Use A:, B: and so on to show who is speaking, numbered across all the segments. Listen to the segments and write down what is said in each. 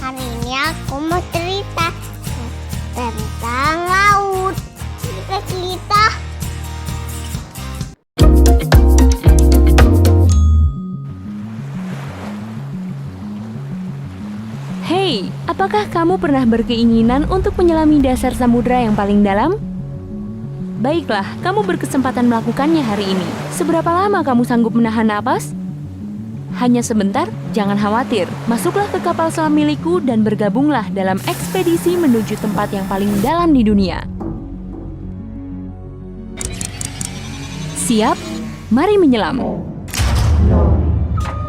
A: Hari ini aku mau cerita tentang laut. Cerita.
B: Hey, apakah kamu pernah berkeinginan untuk menyelami dasar samudra yang paling dalam? Baiklah, kamu berkesempatan melakukannya hari ini. Seberapa lama kamu sanggup menahan napas? Hanya sebentar, jangan khawatir. Masuklah ke kapal selam milikku dan bergabunglah dalam ekspedisi menuju tempat yang paling dalam di dunia. Siap? Mari menyelam.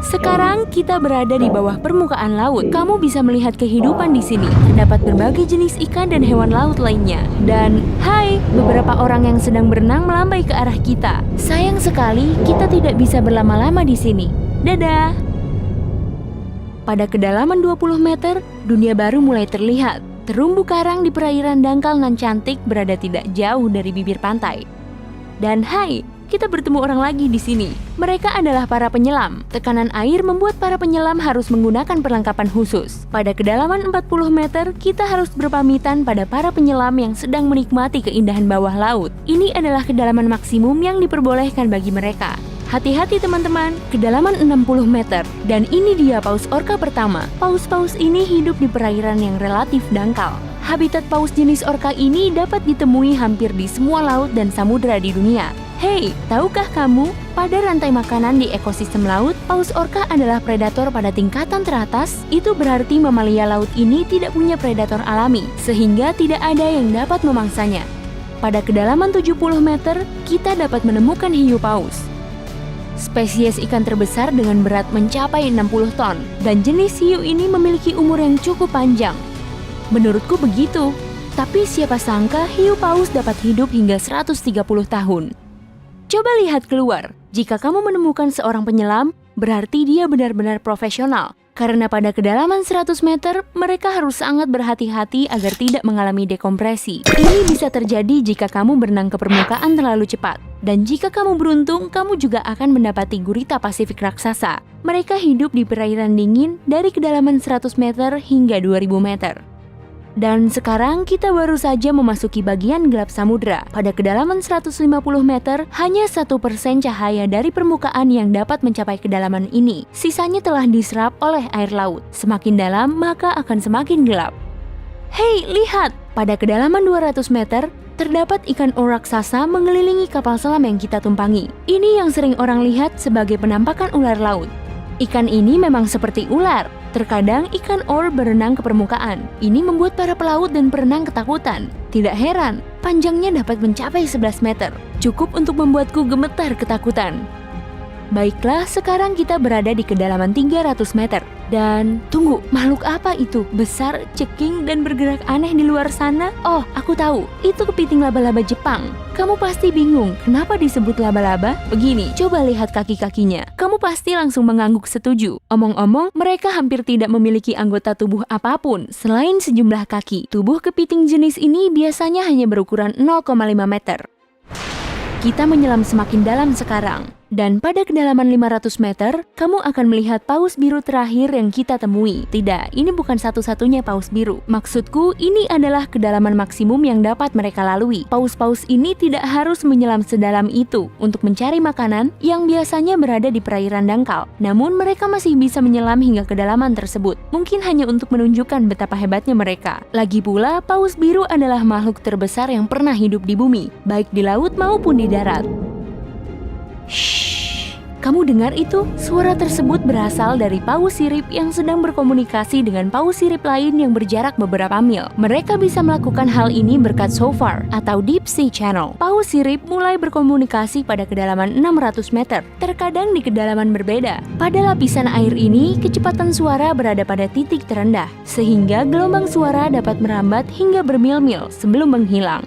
B: Sekarang kita berada di bawah permukaan laut. Kamu bisa melihat kehidupan di sini. Terdapat berbagai jenis ikan dan hewan laut lainnya. Dan, hai, beberapa orang yang sedang berenang melambai ke arah kita. Sayang sekali, kita tidak bisa berlama-lama di sini. Dadah! Pada kedalaman 20 meter, dunia baru mulai terlihat. Terumbu karang di perairan dangkal nan cantik berada tidak jauh dari bibir pantai. Dan hai, kita bertemu orang lagi di sini. Mereka adalah para penyelam. Tekanan air membuat para penyelam harus menggunakan perlengkapan khusus. Pada kedalaman 40 meter, kita harus berpamitan pada para penyelam yang sedang menikmati keindahan bawah laut. Ini adalah kedalaman maksimum yang diperbolehkan bagi mereka. Hati-hati teman-teman, kedalaman 60 meter. Dan ini dia paus orca pertama. Paus-paus ini hidup di perairan yang relatif dangkal. Habitat paus jenis orca ini dapat ditemui hampir di semua laut dan samudra di dunia. Hey, tahukah kamu, pada rantai makanan di ekosistem laut, paus orca adalah predator pada tingkatan teratas? Itu berarti mamalia laut ini tidak punya predator alami, sehingga tidak ada yang dapat memangsanya. Pada kedalaman 70 meter, kita dapat menemukan hiu paus. Spesies ikan terbesar dengan berat mencapai 60 ton, dan jenis hiu ini memiliki umur yang cukup panjang. Menurutku begitu, tapi siapa sangka hiu paus dapat hidup hingga 130 tahun. Coba lihat keluar, jika kamu menemukan seorang penyelam, berarti dia benar-benar profesional. Karena pada kedalaman 100 meter, mereka harus sangat berhati-hati agar tidak mengalami dekompresi. Ini bisa terjadi jika kamu berenang ke permukaan terlalu cepat. Dan jika kamu beruntung, kamu juga akan mendapati gurita Pasifik raksasa. Mereka hidup di perairan dingin dari kedalaman 100 meter hingga 2000 meter. Dan sekarang kita baru saja memasuki bagian gelap samudra. Pada kedalaman 150 meter, hanya 1% cahaya dari permukaan yang dapat mencapai kedalaman ini. Sisanya telah diserap oleh air laut. Semakin dalam, maka akan semakin gelap. Hei, lihat! Pada kedalaman 200 meter, terdapat ikan or raksasa mengelilingi kapal selam yang kita tumpangi. Ini yang sering orang lihat sebagai penampakan ular laut. Ikan ini memang seperti ular. Terkadang ikan or berenang ke permukaan. Ini membuat para pelaut dan perenang ketakutan. Tidak heran, panjangnya dapat mencapai 11 meter. Cukup untuk membuatku gemetar ketakutan. Baiklah, sekarang kita berada di kedalaman 300 meter. Dan, tunggu, makhluk apa itu? Besar, ceking, dan bergerak aneh di luar sana? Oh, aku tahu, itu kepiting laba-laba Jepang. Kamu pasti bingung, kenapa disebut laba-laba? Begini, coba lihat kaki-kakinya. Kamu pasti langsung mengangguk setuju. Omong-omong, mereka hampir tidak memiliki anggota tubuh apapun selain sejumlah kaki. Tubuh kepiting jenis ini biasanya hanya berukuran 0,5 meter. Kita menyelam semakin dalam sekarang. Dan pada kedalaman 500 meter, kamu akan melihat paus biru terakhir yang kita temui. Tidak, ini bukan satu-satunya paus biru. Maksudku, ini adalah kedalaman maksimum yang dapat mereka lalui. Paus-paus ini tidak harus menyelam sedalam itu untuk mencari makanan yang biasanya berada di perairan dangkal. Namun mereka masih bisa menyelam hingga kedalaman tersebut. Mungkin hanya untuk menunjukkan betapa hebatnya mereka. Lagi pula, paus biru adalah makhluk terbesar yang pernah hidup di bumi, baik di laut maupun di darat. Shh, kamu dengar itu? Suara tersebut berasal dari paus sirip yang sedang berkomunikasi dengan paus sirip lain yang berjarak beberapa mil. Mereka bisa melakukan hal ini berkat SOFAR atau Deep Sea Channel. Paus sirip mulai berkomunikasi pada kedalaman 600 meter, terkadang di kedalaman berbeda. Pada lapisan air ini, kecepatan suara berada pada titik terendah, sehingga gelombang suara dapat merambat hingga bermil-mil sebelum menghilang.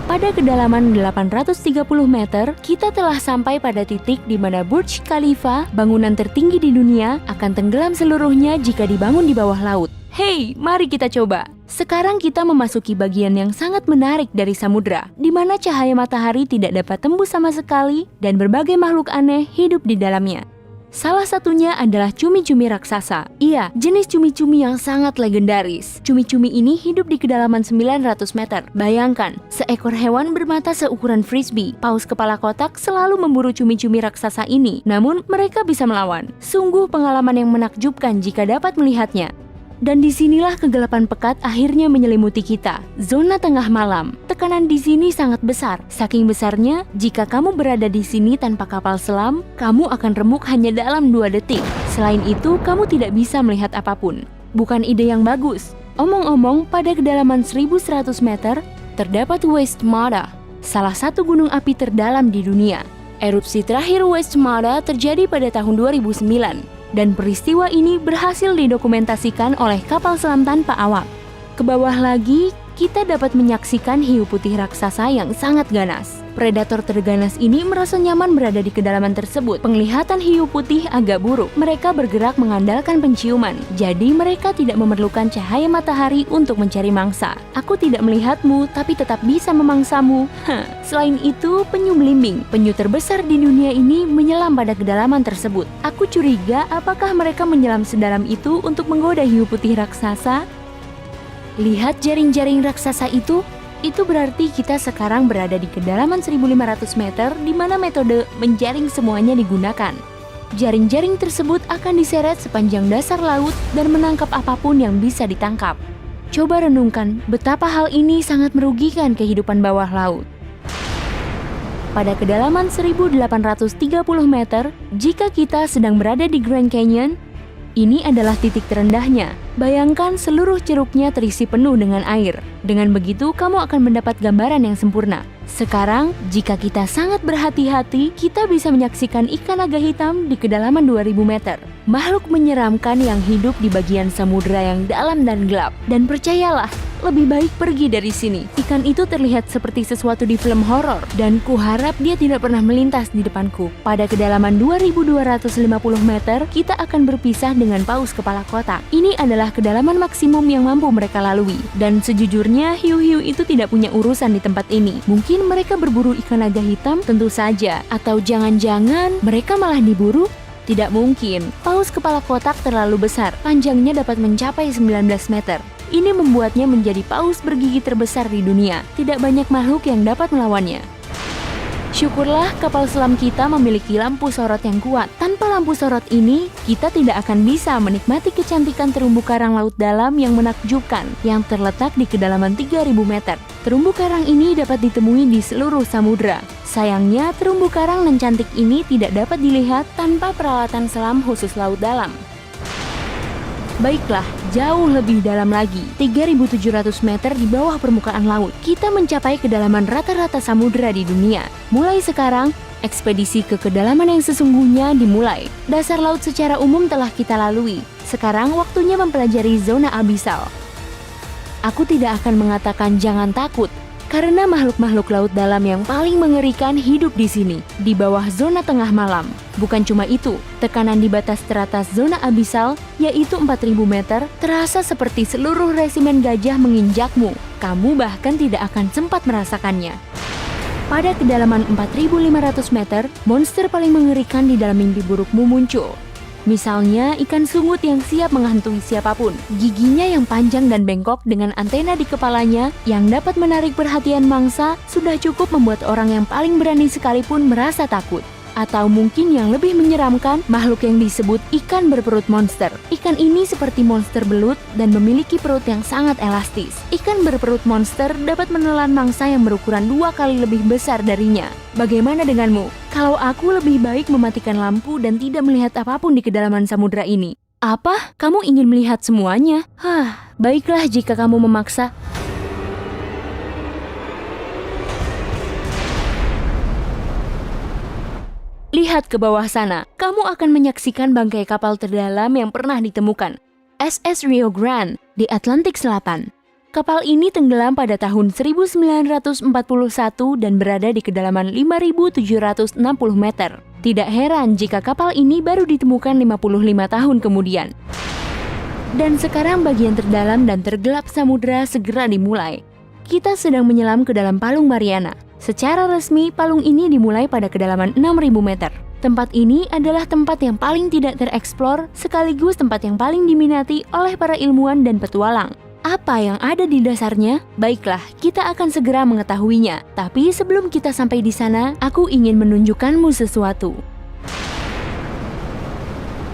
B: Pada kedalaman 830 meter, kita telah sampai pada titik di mana Burj Khalifa, bangunan tertinggi di dunia, akan tenggelam seluruhnya jika dibangun di bawah laut. Hey, mari kita coba. Sekarang kita memasuki bagian yang sangat menarik dari samudra, di mana cahaya matahari tidak dapat tembus sama sekali dan berbagai makhluk aneh hidup di dalamnya. Salah satunya adalah cumi-cumi raksasa. Iya, jenis cumi-cumi yang sangat legendaris. Cumi-cumi ini hidup di kedalaman 900 meter. Bayangkan, seekor hewan bermata seukuran frisbee. Paus kepala kotak selalu memburu cumi-cumi raksasa ini, namun mereka bisa melawan. Sungguh pengalaman yang menakjubkan jika dapat melihatnya. Dan disinilah kegelapan pekat akhirnya menyelimuti kita. Zona tengah malam. Tekanan di sini sangat besar. Saking besarnya, jika kamu berada di sini tanpa kapal selam, kamu akan remuk hanya dalam 2 detik. Selain itu, kamu tidak bisa melihat apapun. Bukan ide yang bagus. Omong-omong, pada kedalaman 1100 meter, terdapat West Mada, salah satu gunung api terdalam di dunia. Erupsi terakhir West Mada terjadi pada tahun 2009. Dan peristiwa ini berhasil didokumentasikan oleh kapal selam tanpa awak. Ke bawah lagi, kita dapat menyaksikan hiu putih raksasa yang sangat ganas. Predator terganas ini merasa nyaman berada di kedalaman tersebut. Penglihatan hiu putih agak buruk. Mereka bergerak mengandalkan penciuman. Jadi mereka tidak memerlukan cahaya matahari untuk mencari mangsa. Aku tidak melihatmu, tapi tetap bisa memangsamu. Selain itu, penyu belimbing, penyu terbesar di dunia ini menyelam pada kedalaman tersebut. Aku curiga apakah mereka menyelam sedalam itu untuk menggoda hiu putih raksasa? Lihat jaring-jaring raksasa itu. Itu berarti kita sekarang berada di kedalaman 1500 meter di mana metode menjaring semuanya digunakan. Jaring-jaring tersebut akan diseret sepanjang dasar laut dan menangkap apapun yang bisa ditangkap. Coba renungkan betapa hal ini sangat merugikan kehidupan bawah laut. Pada kedalaman 1830 meter, jika kita sedang berada di Grand Canyon, ini adalah titik terendahnya. Bayangkan seluruh ceruknya terisi penuh dengan air. Dengan begitu, kamu akan mendapat gambaran yang sempurna. Sekarang, jika kita sangat berhati-hati, kita bisa menyaksikan ikan naga hitam di kedalaman 2000 meter. Makhluk menyeramkan yang hidup di bagian samudera yang dalam dan gelap. Dan percayalah, lebih baik pergi dari sini. Ikan itu terlihat seperti sesuatu di film horor, dan kuharap dia tidak pernah melintas di depanku. Pada kedalaman 2250 meter, kita akan berpisah dengan paus kepala kotak. Ini adalah kedalaman maksimum yang mampu mereka lalui. Dan sejujurnya, hiu-hiu itu tidak punya urusan di tempat ini. Mungkin mereka berburu ikan naga hitam, tentu saja. Atau jangan-jangan mereka malah diburu? Tidak mungkin. Paus kepala kotak terlalu besar. Panjangnya dapat mencapai 19 meter. Ini membuatnya menjadi paus bergigi terbesar di dunia. Tidak banyak makhluk yang dapat melawannya. Syukurlah kapal selam kita memiliki lampu sorot yang kuat. Tanpa lampu sorot ini, kita tidak akan bisa menikmati kecantikan terumbu karang laut dalam yang menakjubkan yang terletak di kedalaman 3000 meter. Terumbu karang ini dapat ditemui di seluruh samudera. Sayangnya, terumbu karang nan cantik ini tidak dapat dilihat tanpa peralatan selam khusus laut dalam. Baiklah, jauh lebih dalam lagi, 3.700 meter di bawah permukaan laut, kita mencapai kedalaman rata-rata samudera di dunia. Mulai sekarang, ekspedisi ke kedalaman yang sesungguhnya dimulai. Dasar laut secara umum telah kita lalui. Sekarang waktunya mempelajari zona abisal. Aku tidak akan mengatakan jangan takut, karena makhluk-makhluk laut dalam yang paling mengerikan hidup di sini, di bawah zona tengah malam. Bukan cuma itu, tekanan di batas teratas zona abisal, yaitu 4000 meter, terasa seperti seluruh resimen gajah menginjakmu. Kamu bahkan tidak akan sempat merasakannya. Pada kedalaman 4500 meter, monster paling mengerikan di dalam mimpi burukmu muncul. Misalnya ikan sungut yang siap menghantui siapapun. Giginya yang panjang dan bengkok dengan antena di kepalanya yang dapat menarik perhatian mangsa sudah cukup membuat orang yang paling berani sekalipun merasa takut. Atau mungkin yang lebih menyeramkan, makhluk yang disebut ikan berperut monster. Ikan ini seperti monster belut dan memiliki perut yang sangat elastis. Ikan berperut monster dapat menelan mangsa yang berukuran 2 kali lebih besar darinya. Bagaimana denganmu? Kalau aku lebih baik mematikan lampu dan tidak melihat apapun di kedalaman samudera ini. Apa? Kamu ingin melihat semuanya? Baiklah jika kamu memaksa. Lihat ke bawah sana, kamu akan menyaksikan bangkai kapal terdalam yang pernah ditemukan, SS Rio Grande di Atlantik Selatan. Kapal ini tenggelam pada tahun 1941 dan berada di kedalaman 5.760 meter. Tidak heran jika kapal ini baru ditemukan 55 tahun kemudian. Dan sekarang bagian terdalam dan tergelap samudera segera dimulai. Kita sedang menyelam ke dalam Palung Mariana. Secara resmi, palung ini dimulai pada kedalaman 6.000 meter. Tempat ini adalah tempat yang paling tidak tereksplor, sekaligus tempat yang paling diminati oleh para ilmuwan dan petualang. Apa yang ada di dasarnya? Baiklah, kita akan segera mengetahuinya. Tapi sebelum kita sampai di sana, aku ingin menunjukkanmu sesuatu.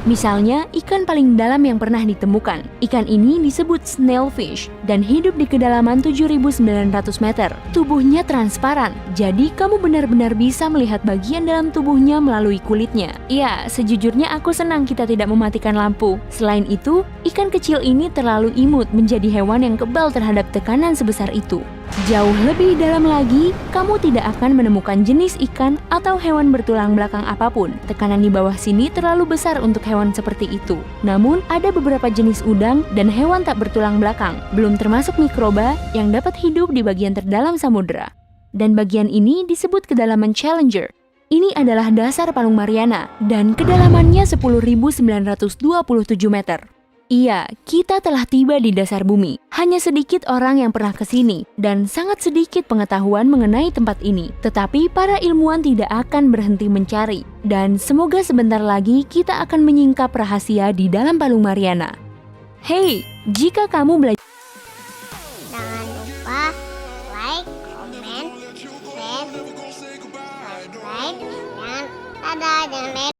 B: Misalnya, ikan paling dalam yang pernah ditemukan. Ikan ini disebut snailfish dan hidup di kedalaman 7.900 meter. Tubuhnya transparan, jadi kamu benar-benar bisa melihat bagian dalam tubuhnya melalui kulitnya. Ya, sejujurnya aku senang kita tidak mematikan lampu. Selain itu, ikan kecil ini terlalu imut menjadi hewan yang kebal terhadap tekanan sebesar itu. Jauh lebih dalam lagi, kamu tidak akan menemukan jenis ikan atau hewan bertulang belakang apapun. Tekanan di bawah sini terlalu besar untuk hewan seperti itu. Namun, ada beberapa jenis udang dan hewan tak bertulang belakang, belum termasuk mikroba yang dapat hidup di bagian terdalam samudera. Dan bagian ini disebut kedalaman Challenger. Ini adalah dasar Palung Mariana dan kedalamannya 10.927 meter. Iya, kita telah tiba di dasar bumi. Hanya sedikit orang yang pernah ke sini, dan sangat sedikit pengetahuan mengenai tempat ini. Tetapi para ilmuwan tidak akan berhenti mencari. Dan semoga sebentar lagi kita akan menyingkap rahasia di dalam Palung Mariana. Hey, jika kamu belajar...
A: Jangan lupa like, comment, share, subscribe, dan dadah, jangan